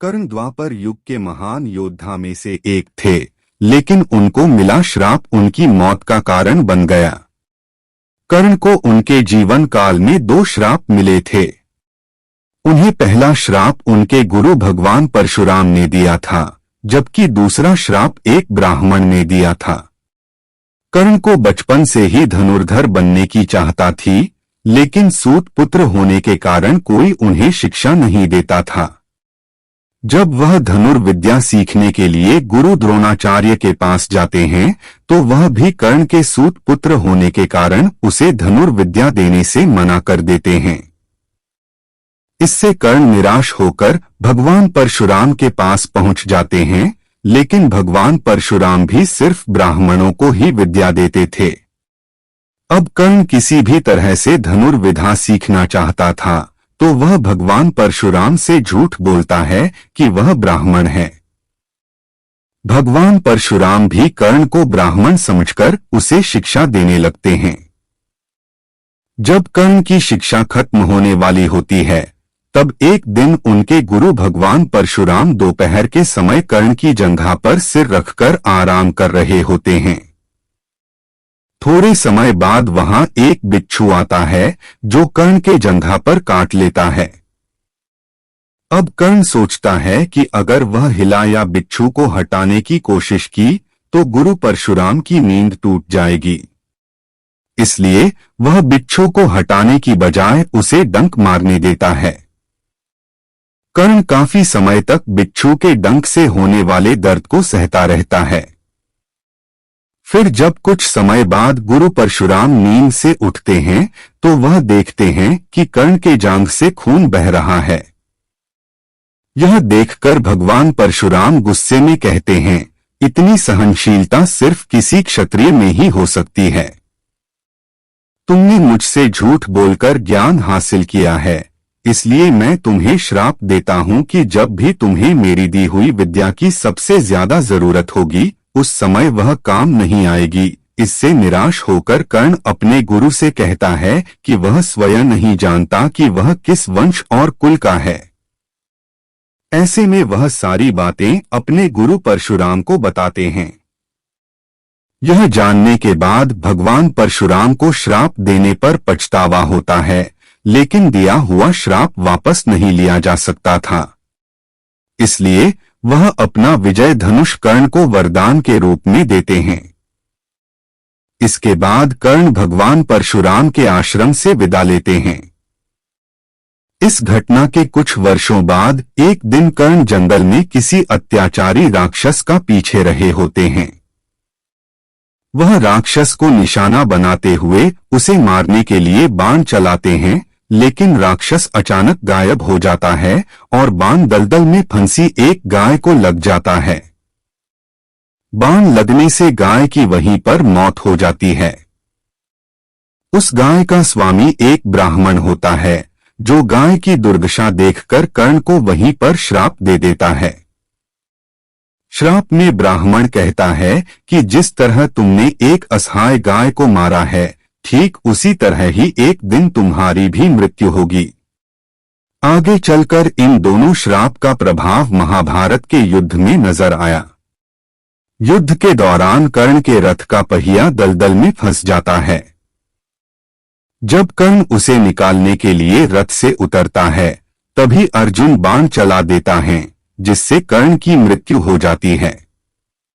कर्ण द्वापर युग के महान योद्धा में से एक थे, लेकिन उनको मिला श्राप उनकी मौत का कारण बन गया। कर्ण को उनके जीवन काल में 2 श्राप मिले थे। उन्हें पहला श्राप उनके गुरु भगवान परशुराम ने दिया था, जबकि दूसरा श्राप एक ब्राह्मण ने दिया था। कर्ण को बचपन से ही धनुर्धर बनने की चाहता थी, लेकिन सूत पुत्र होने के कारण कोई उन्हें शिक्षा नहीं देता था। जब वह धनुर्विद्या सीखने के लिए गुरु द्रोणाचार्य के पास जाते हैं, तो वह भी कर्ण के सूत पुत्र होने के कारण उसे धनुर्विद्या देने से मना कर देते हैं। इससे कर्ण निराश होकर भगवान परशुराम के पास पहुंच जाते हैं, लेकिन भगवान परशुराम भी सिर्फ ब्राह्मणों को ही विद्या देते थे। अब कर्ण किसी भी तरह से धनुर्विद्या सीखना चाहता था, तो वह भगवान परशुराम से झूठ बोलता है कि वह ब्राह्मण है। भगवान परशुराम भी कर्ण को ब्राह्मण समझकर उसे शिक्षा देने लगते हैं। जब कर्ण की शिक्षा खत्म होने वाली होती है, तब एक दिन उनके गुरु भगवान परशुराम दोपहर के समय कर्ण की जंघा पर सिर रखकर आराम कर रहे होते हैं। थोड़े समय बाद वहां एक बिच्छू आता है, जो कर्ण के जंघा पर काट लेता है। अब कर्ण सोचता है कि अगर वह हिला या बिच्छू को हटाने की कोशिश की, तो गुरु परशुराम की नींद टूट जाएगी। इसलिए वह बिच्छू को हटाने की बजाय उसे डंक मारने देता है। कर्ण काफी समय तक बिच्छू के डंक से होने वाले दर्द को सहता रहता है। फिर जब कुछ समय बाद गुरु परशुराम नींद से उठते हैं, तो वह देखते हैं कि कर्ण के जांघ से खून बह रहा है। यह देखकर भगवान परशुराम गुस्से में कहते हैं, इतनी सहनशीलता सिर्फ किसी क्षत्रिय में ही हो सकती है। तुमने मुझसे झूठ बोलकर ज्ञान हासिल किया है, इसलिए मैं तुम्हें श्राप देता हूं कि जब भी तुम्हें मेरी दी हुई विद्या की सबसे ज्यादा जरूरत होगी, उस समय वह काम नहीं आएगी। इससे निराश होकर कर्ण अपने गुरु से कहता है कि वह स्वयं नहीं जानता कि वह किस वंश और कुल का है। ऐसे में वह सारी बातें अपने गुरु परशुराम को बताते हैं। यह जानने के बाद भगवान परशुराम को श्राप देने पर पछतावा होता है, लेकिन दिया हुआ श्राप वापस नहीं लिया जा सकता था। इसलिए वह अपना विजय धनुष कर्ण को वरदान के रूप में देते हैं। इसके बाद कर्ण भगवान परशुराम के आश्रम से विदा लेते हैं। इस घटना के कुछ वर्षों बाद एक दिन कर्ण जंगल में किसी अत्याचारी राक्षस का पीछे रहे होते हैं। वह राक्षस को निशाना बनाते हुए उसे मारने के लिए बाण चलाते हैं, लेकिन राक्षस अचानक गायब हो जाता है और बाण दलदल में फंसी एक गाय को लग जाता है। बाण लगने से गाय की वहीं पर मौत हो जाती है। उस गाय का स्वामी एक ब्राह्मण होता है, जो गाय की दुर्दशा देखकर कर्ण को वहीं पर श्राप दे देता है। श्राप में ब्राह्मण कहता है कि जिस तरह तुमने एक असहाय गाय को मारा है, ठीक उसी तरह ही एक दिन तुम्हारी भी मृत्यु होगी। आगे चलकर इन दोनों श्राप का प्रभाव महाभारत के युद्ध में नजर आया। युद्ध के दौरान कर्ण के रथ का पहिया दलदल में फंस जाता है। जब कर्ण उसे निकालने के लिए रथ से उतरता है, तभी अर्जुन बाण चला देता है, जिससे कर्ण की मृत्यु हो जाती है।